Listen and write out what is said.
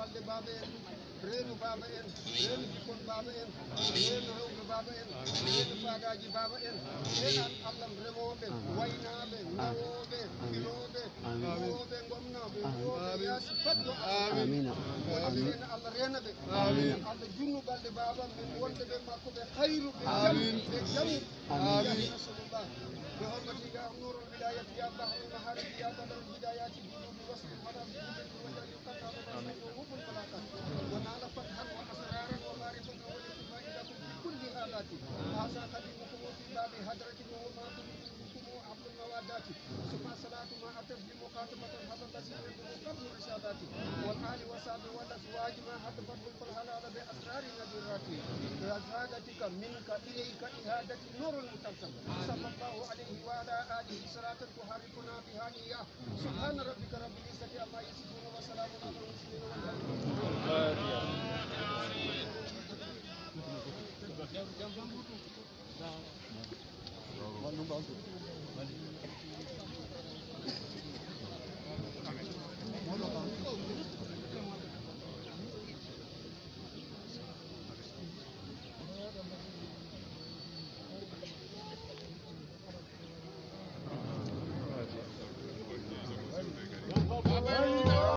balde baba en reenu baba en reenu jikon baba en reenu rewɓe baba en reenu fagaji baba en en allah remoɓe waynaɓe nawoɓe filoɓe duwoɓe gomnaɓe duwoɓe yaasi pat yo amina en allah renaɓe allah junnu balde baba min wonde ɓe makko ɓe hayruɓe ɓe jamu rasulullah بحرمة يا نور البداية يا بحر المهارب يا بدر البدايات بنور وصل المرام وجل يقطع وهم الملاقات ونال فتحا واسرارا ومعرفة ولكما الى كل آلات هذا قديمكم في باب هدرة وما تريدكم عبد الموادات ثم صلاة ما أتت بمخاطبة هذا الذي قبل رشادات والآل وصحب والأزواج ما هدفت الحلال بأسرار نذيرات رزادتك منك إليك إهادة نور المتلسم صلى الله عليه وعلى آله صلاة تحركنا بها إياه سبحان ربك رب العزة عما يصفون وسلام على المرسلين والحمد لله